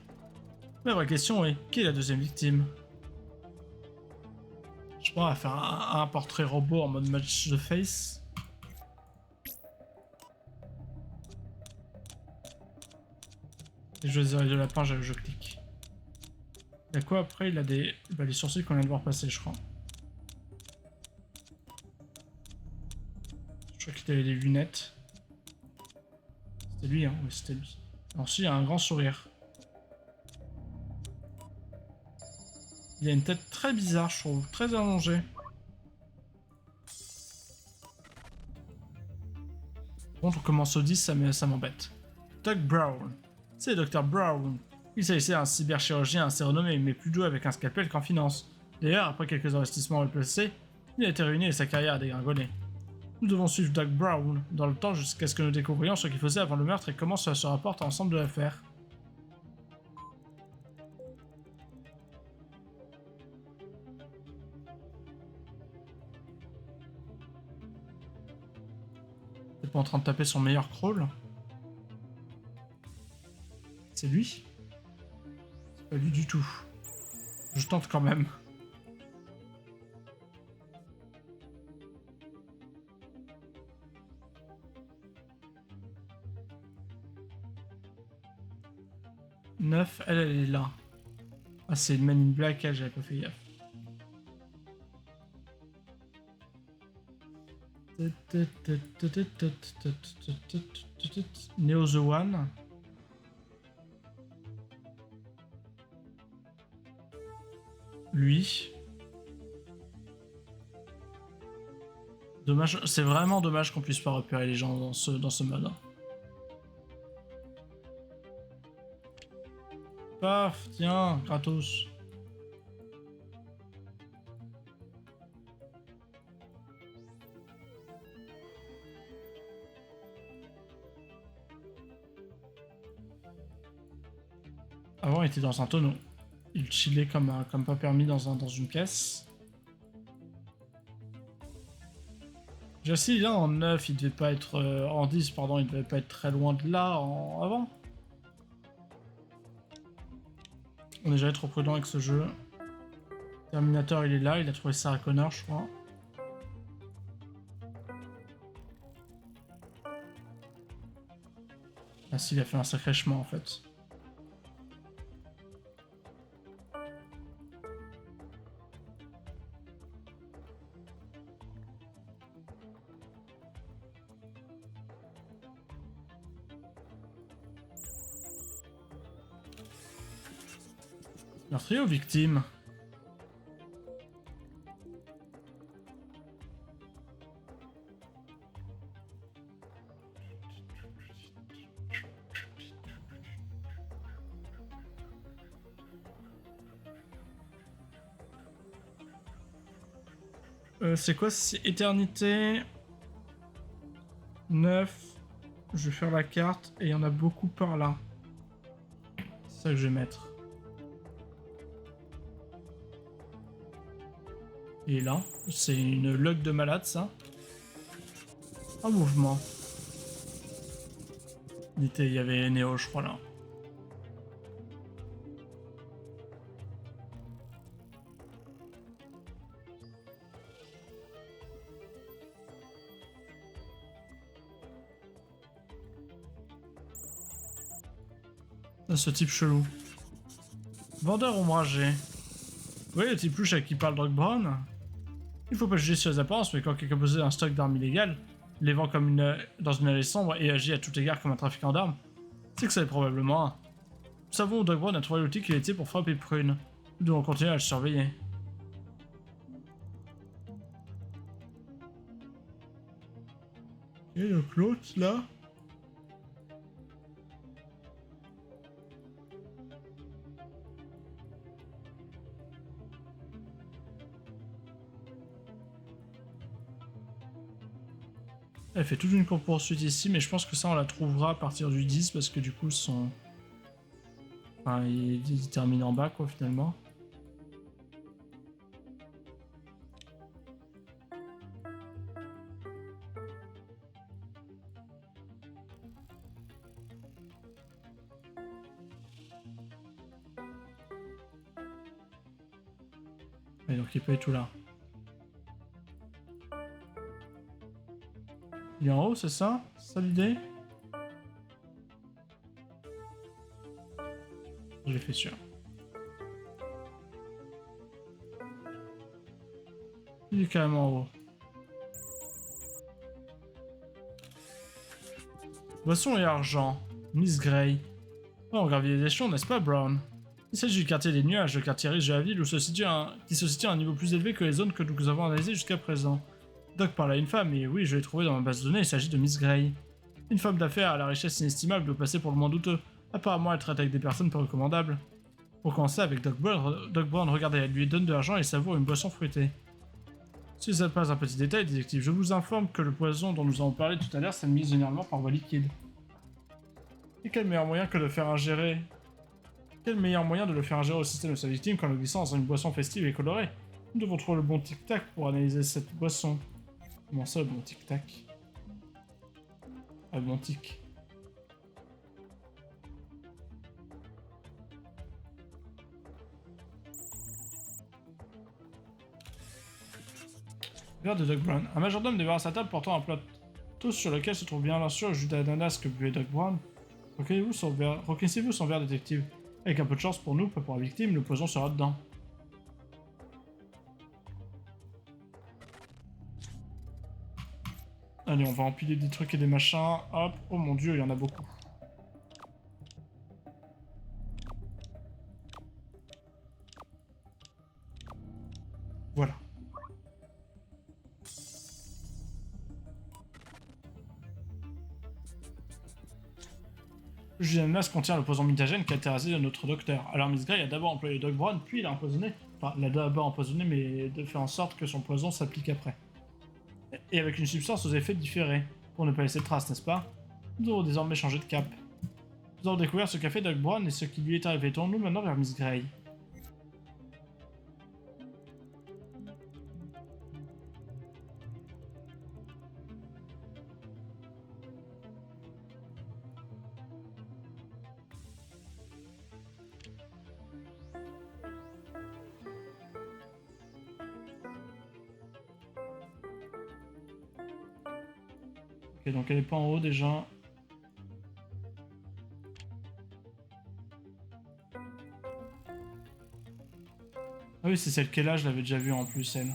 [SPEAKER 1] La vraie question est, qui est la deuxième victime? Je crois à faire un portrait robot en mode match de face. Et je vais de lapin, je clique. Il y a quoi après? Il a des les sourcils qu'on vient de voir passer, je crois. Je crois qu'il avait des lunettes. C'était lui, hein? Oui, c'était lui. Ensuite, il y a un grand sourire. Il a une tête très bizarre, je trouve, très allongée. Par contre, on commence au 10, ça m'embête. Doc Brown. C'est Dr. Brown. Il s'agissait d'un cyberchirurgien assez renommé, mais plus doué avec un scalpel qu'en finance. D'ailleurs, après quelques investissements mal placés, il a été ruiné et sa carrière a dégringolé. Nous devons suivre Doc Brown dans le temps jusqu'à ce que nous découvrions ce qu'il faisait avant le meurtre et comment cela se rapporte à l'ensemble de l'affaire. T'es pas en train de taper son meilleur crawl? C'est lui? C'est pas lui du tout. Je tente quand même. Neuf, elle est là. Ah, c'est une Man in Black, elle, j'avais pas fait gaffe. Neo the One. Lui. Dommage, c'est vraiment dommage qu'on puisse pas repérer les gens dans ce mode. Paf, tiens, gratos. Avant, il était dans un tonneau. Il chillait comme pas permis dans une pièce. Jessie, là, en 9, il devait pas être... en 10, pardon, il devait pas être très loin de là avant. On est jamais trop prudent avec ce jeu. Terminator, il est là, il a trouvé Sarah Connor, je crois. Ah si, il a fait un sacré chemin en fait. Meurtrier ou victime? C'est quoi? C'est éternité 9. Je vais faire la carte et il y en a beaucoup par là. C'est ça que je vais mettre. Et là, c'est une log de malade ça. Un mouvement. Il y avait Neo, je crois là. Ce type chelou. Vendeur ombragé. Oui, le type louche avec qui parle Doc Brown. Il faut pas juger sur les apparences, mais quand quelqu'un possède un stock d'armes illégales, les vend comme dans une allée sombre et agit à tout égard comme un trafiquant d'armes, c'est que ça est probablement un. Nous savons où Doc Brown a trouvé l'outil qu'il était pour frapper Prune. Nous devons continuer à le surveiller. Et donc l'autre là. Elle fait toute une course-poursuite ici, mais je pense que ça on la trouvera à partir du 10 parce que du coup son... Enfin, il termine en bas quoi finalement. Et donc il peut être tout là. Il est en haut, c'est ça? C'est ça l'idée? Je l'ai fait sûr. Il est carrément en haut. Boisson et argent. Miss Grey. Oh, on gravit les échelons, n'est-ce pas, Brown? Il s'agit du quartier des nuages, le quartier riche de la ville qui se situe à un niveau plus élevé que les zones que nous avons analysées jusqu'à présent. Doc parle à une femme, et oui, je l'ai trouvée dans ma base de données, il s'agit de Miss Gray. Une femme d'affaires à la richesse inestimable doit passer pour le moins douteux. Apparemment, elle traite avec des personnes peu recommandables. Pour commencer avec Doc Brown, regardez, elle lui donne de l'argent et savoure une boisson fruitée. Si vous n'êtes pas un petit détail, détective, je vous informe que le poison dont nous avons parlé tout à l'heure s'admise généralement par voie liquide. Et quel meilleur moyen de le faire ingérer au système de sa victime qu'en le glissant dans une boisson festive et colorée? Nous devons trouver le bon tic-tac pour analyser cette boisson. Comment ça, le bon tic-tac? Ah, le bon tic. Verre de Doc Brown. Un majordome débarrasse sa table portant un plateau sur lequel se trouve bien sûr le jus d'ananas que buvait Doc Brown. Reconnaissez-vous son verre, détective? Avec un peu de chance pour nous, pas pour la victime, le poison sera dedans. Allez, on va empiler des trucs et des machins. Hop, oh mon dieu, il y en a beaucoup. Voilà. Le jus d'ananas contient le poison mutagène qui a terrassé notre docteur. Alors Miss Gray a d'abord employé Doc Brown, puis il a empoisonné. Enfin, il l'a d'abord empoisonné, mais de faire en sorte que son poison s'applique après. Et avec une substance aux effets différés, pour ne pas laisser de traces, n'est-ce pas? Nous devons désormais changer de cap. Nous avons découvert ce qu'a fait Doc Brown et ce qui lui est arrivé. Tournons-nous maintenant vers Miss Gray. Ok, donc elle est pas en haut déjà. Ah oui, c'est celle qu'elle a, je l'avais déjà vue en plus, elle.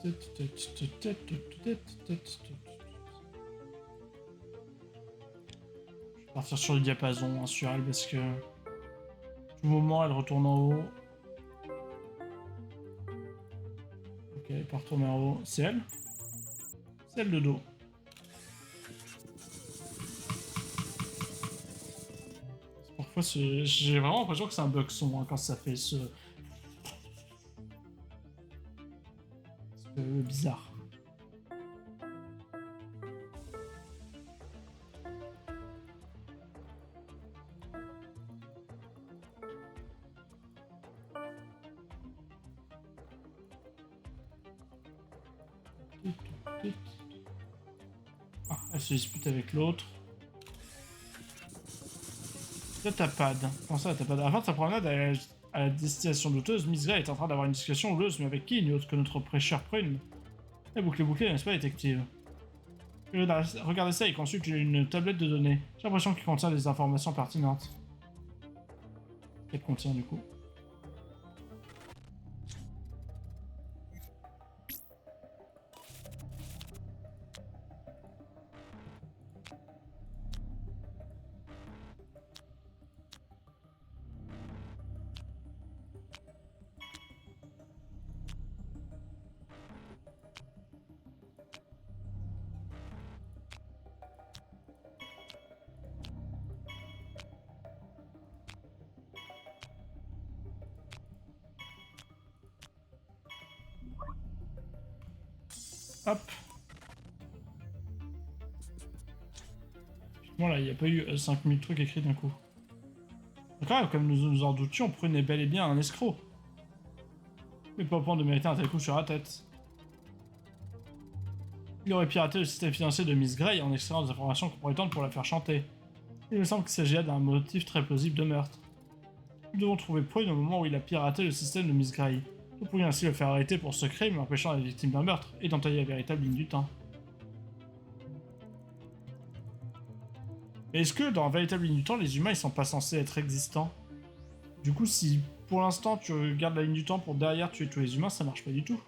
[SPEAKER 1] Je vais partir sur le diapason, hein, sur elle, parce que... tout moment, elle retourne en haut. Ok, elle part retourner en haut. C'est elle? C'est elle de dos. Parfois, j'ai vraiment l'impression que c'est un bug son hein, quand ça fait ce... C'est bizarre. Ah, elle se dispute avec l'autre. La tapade. Comment ça, la tapade? À la fin de sa promenade à la destination douteuse, Miss Gray est en train d'avoir une discussion houleuse, mais avec qui? Ni autre que notre prêcheur prune. La boucle est bouclée, n'est-ce pas, détective? Regardez ça, il consulte une tablette de données. J'ai l'impression qu'il contient des informations pertinentes. Qu'elle contient, du coup? Hop. Voilà, il n'y a pas eu 5000 trucs écrits d'un coup. D'accord, comme nous nous en doutions, Prune est bel et bien un escroc. Mais pas au point de mériter un tel coup sur la tête. Il aurait piraté le système financier de Miss Gray en extrayant des informations compromettantes pour la faire chanter. Il me semble qu'il s'agit d'un motif très plausible de meurtre. Nous devons trouver Prune au moment où il a piraté le système de Miss Gray. Nous pourrions ainsi le faire arrêter pour ce crime, empêchant la victime d'un meurtre et d'entailler la véritable ligne du temps. Est-ce que dans la véritable ligne du temps, les humains ils sont pas censés être existants? Du coup, si pour l'instant, tu gardes la ligne du temps pour derrière tuer tous les humains, ça marche pas du tout.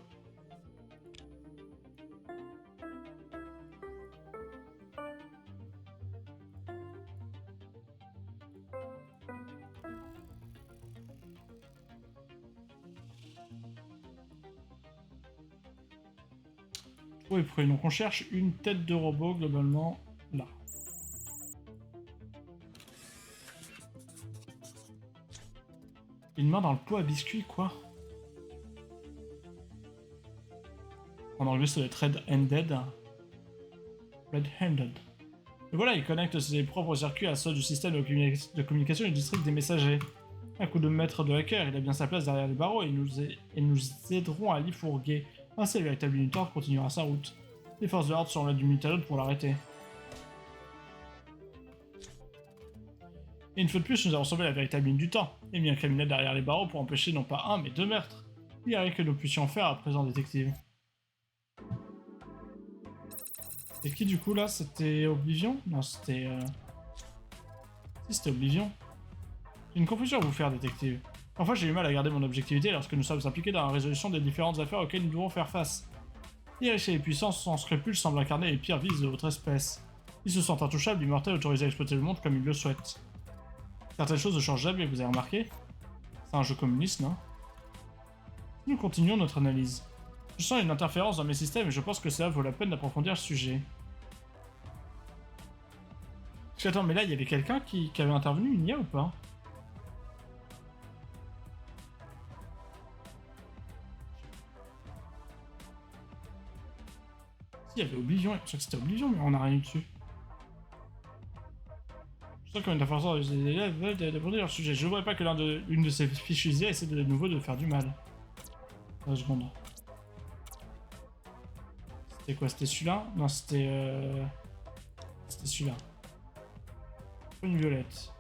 [SPEAKER 1] Oui, donc on cherche une tête de robot globalement là. Une main dans le pot à biscuits, quoi. En anglais, ça doit être red-handed. Red-handed. Et voilà, il connecte ses propres circuits à ceux du système de communication du district des messagers. Un coup de maître de hacker, il a bien sa place derrière les barreaux et nous aiderons à l'y fourguer. Ainsi, le véritable Unitor continuera sa route. Les forces de l'ordre seront là d'une minute à l'autre pour l'arrêter. Et une fois de plus, nous avons sauvé la véritable ligne du temps, et mis un criminel derrière les barreaux pour empêcher non pas un, mais 2 meurtres. Il n'y a rien que nous puissions faire à présent, détective. Et qui du coup là? C'était Oblivion? Non, c'était... Si, c'était Oblivion. J'ai une confusion à vous faire, détective. Enfin, j'ai eu mal à garder mon objectivité lorsque nous sommes impliqués dans la résolution des différentes affaires auxquelles nous devons faire face. Les riches et les puissants sans scrupules semblent incarner les pires vices de votre espèce. Ils se sentent intouchables, immortels, autorisés à exploiter le monde comme ils le souhaitent. Certaines choses ne changent jamais, vous avez remarqué? C'est un jeu communiste, non? Nous continuons notre analyse. Je sens une interférence dans mes systèmes et je pense que cela vaut la peine d'approfondir le sujet. Attends, mais là, il y avait quelqu'un qui avait intervenu, une IA ou pas? Si, il y avait Oblivion, je crois que c'était Oblivion, mais on n'a rien eu dessus. Je sens comme une interférence des élèves veulent d'aborder leur sujet. Je ne voudrais pas que l'une de ces fichues IA essaie de nouveau de faire du mal. 2 secondes. C'était quoi? C'était celui-là? Non, c'était... C'était celui-là. Une violette.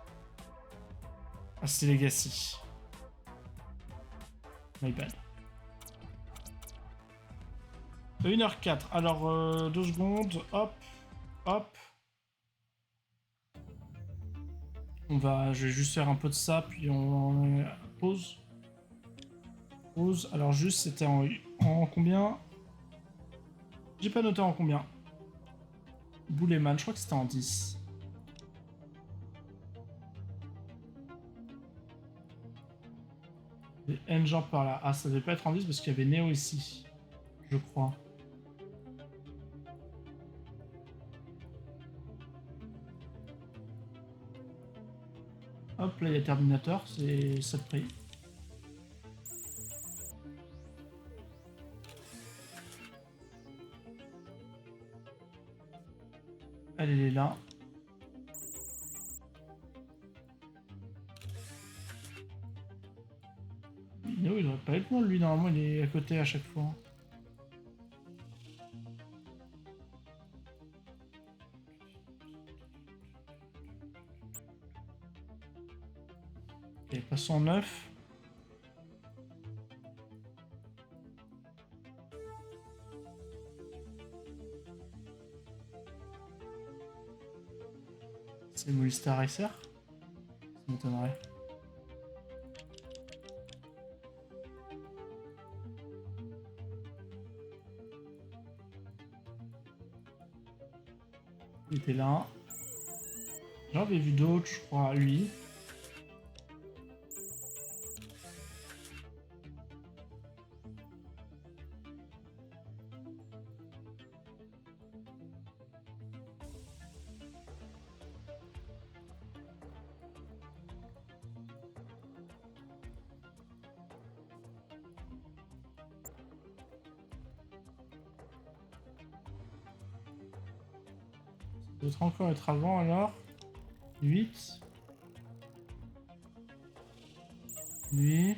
[SPEAKER 1] Ah, c'est Legacy. My bad. 1h04. Alors, 2 secondes. Hop. Hop. Je vais juste faire un peu de ça, puis on... Pause. Pause. Alors juste, c'était en combien? J'ai pas noté en combien. Bouleman, je crois que c'était en 10. Et N-Jump par là. Ah, ça devait pas être en 10 parce qu'il y avait Neo ici. Je crois. Hop, là il y a Terminator, c'est ça de prix. Elle est là. Neo, il devrait pas être loin, lui, normalement il est à côté à chaque fois. Ok, passons en 9. C'est Movistar Racer? Ça m'étonnerait. Il était là. J'en avais vu d'autres, je crois, lui. Ça doit encore être avant alors. 8. Lui.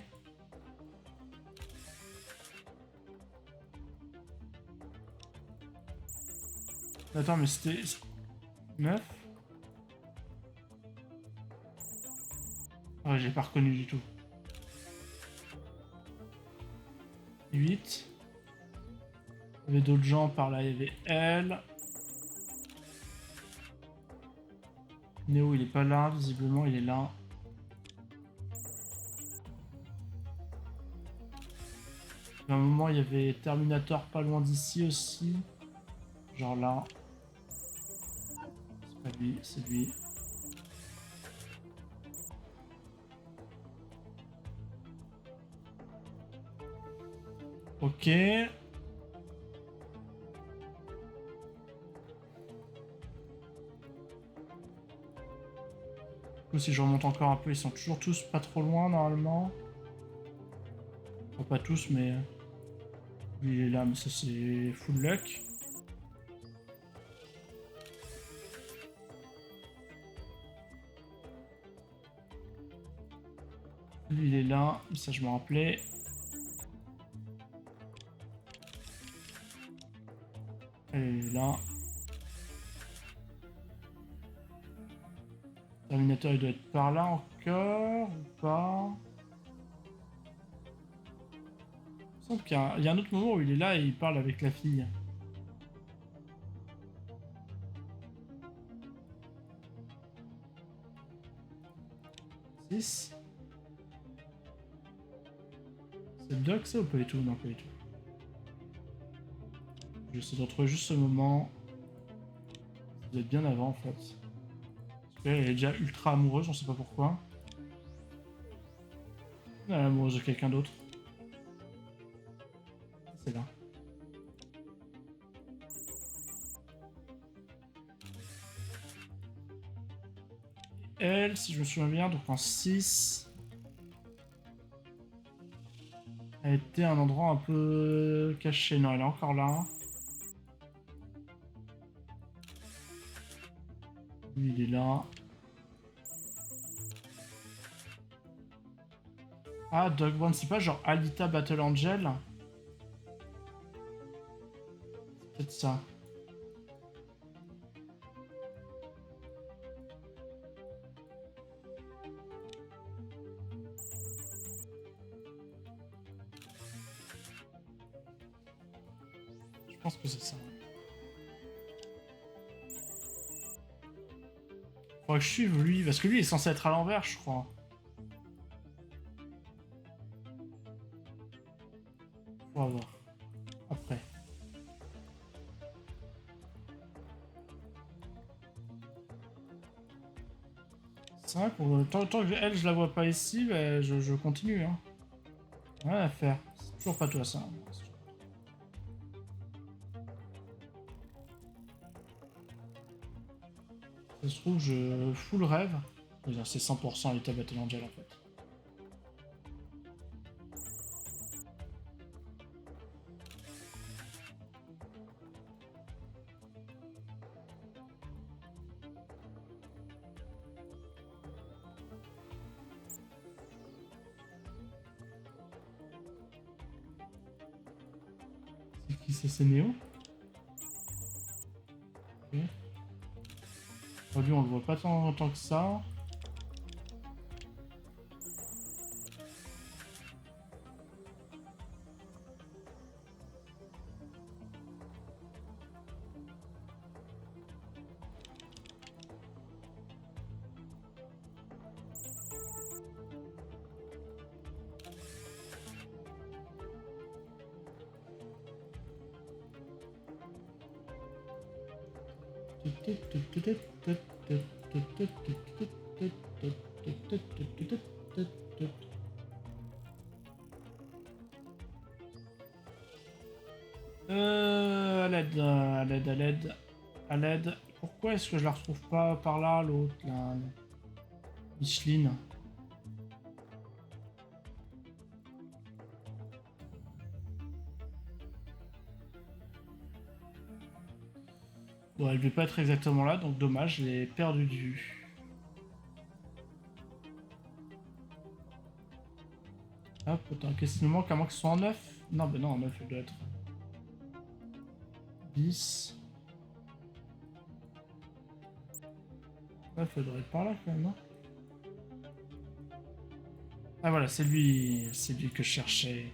[SPEAKER 1] Attends, mais c'était 9. Ouais, j'ai pas reconnu du tout. 8. Il y avait d'autres gens par là, il y avait elle. Neo, il est pas là, visiblement, il est là. À un moment, il y avait Terminator pas loin d'ici aussi. Genre là. C'est pas lui, c'est lui. Ok. Du coup, si je remonte encore un peu, ils sont toujours tous pas trop loin normalement. Enfin, pas tous, mais lui il est là, mais ça c'est full luck. Lui il est là, ça je me rappelais. Elle est là. Terminator il doit être par là encore ou pas? Il me semble qu'il y a un autre moment où il est là et il parle avec la fille. 6. C'est Doc ça ou pas du tout? Non, pas du tout. J'essaie de retrouver juste ce moment. Ça doit être bien avant en fait. Parce qu'elle est déjà ultra amoureuse, on sait pas pourquoi. Elle est amoureuse de quelqu'un d'autre. C'est là. Elle, si je me souviens bien, donc en 6, elle était à un endroit un peu caché. Non, elle est encore là. Lui, il est là. Ah, Dog One, c'est pas genre Alita Battle Angel? C'est peut-être ça. Je pense que c'est ça. Faudrait que je suive lui, parce que lui il est censé être à l'envers, je crois. Faut voir. Après. C'est vrai que tant que elle, je la vois pas ici, bah, je continue. Hein. Rien à faire. C'est toujours pas toi ça. Ça se trouve, je fous le rêve. C'est 100% Alita Battle Angel en fait. C'est qui c'est Néo? Ok. Oh, lui on le voit pas tant que ça. À l'aide, à l'aide, à l'aide, à l'aide. Pourquoi est-ce que je la retrouve pas par là, l'autre, là, Micheline? Bon, elle devait pas être exactement là, donc dommage, je l'ai perdu de vue. Hop, attends, qu'est-ce qu'il me manque? À moins que ce soit en 9? Non, ben non, en 9, elle doit être 10. 9, elle devrait être par là, quand même, non? Ah voilà, c'est lui que je cherchais.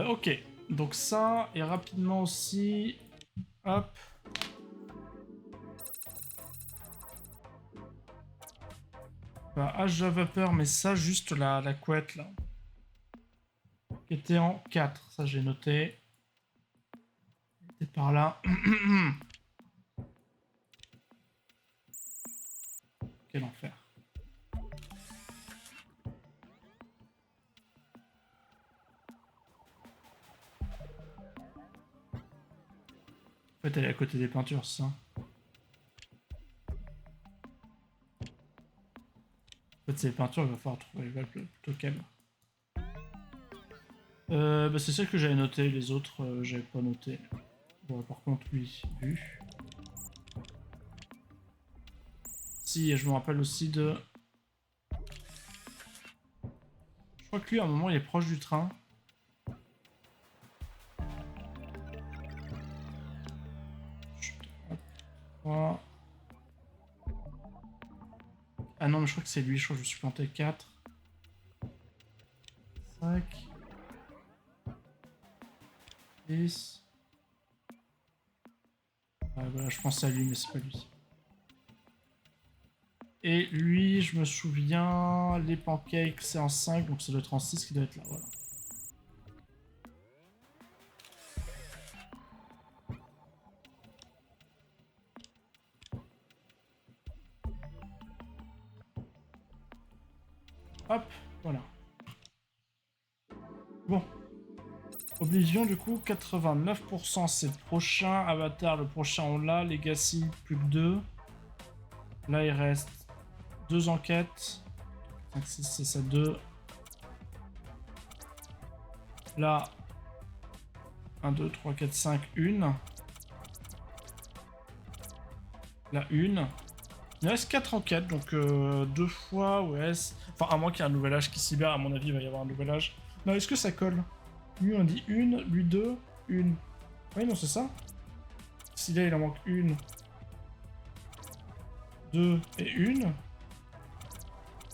[SPEAKER 1] Ok, donc ça, et rapidement aussi, hop. pas. Ah, j'avais peur, mais ça, juste la couette, là. Qui était en 4. Ça, j'ai noté. C'était par là. Quel enfer. En fait, elle est à côté des peintures, ça. En fait, c'est les peintures, il va falloir trouver les valves plutôt calmes. Bah, c'est celle que j'avais noté, les autres, j'avais pas noté. Bon, par contre, lui, vu. Si, et je me rappelle aussi de... Je crois que lui, à un moment, il est proche du train. Ah non, mais je crois que c'est lui, je crois que je me suis planté 4. 5. 10. Voilà, je pensais à lui, mais c'est pas lui. Et lui, je me souviens, les pancakes, c'est en 5, donc ça doit être en 6 qui doit être là, voilà. Hop, voilà. Bon. Oblivion, du coup, 89%, c'est le prochain. Avatar, le prochain, on l'a. Legacy, plus que 2. Là, il reste 2 enquêtes. 5, 6, c'est ça, 2. Là, 1, 2, 3, 4, 5, 1. Là, 1. Il reste 4 enquêtes, donc 2 fois, ouais. Enfin, à moins qu'il y ait un nouvel âge qui s'y libère, à mon avis, il va y avoir un nouvel âge. Non, est-ce que ça colle? Lui, on dit 1, lui 2, 1. Oui, non, c'est ça. Si là, il en manque 1, 2 et 1.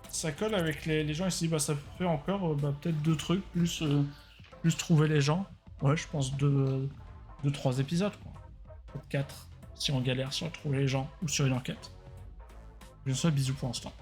[SPEAKER 1] Ça colle avec les gens ici. Bah, ça fait encore peut-être 2 trucs, plus trouver les gens. Ouais, je pense 2-3 épisodes, quoi. Peut-être 4, si on galère sur trouver les gens ou sur une enquête. Je vous souhaite bisous pour l'instant.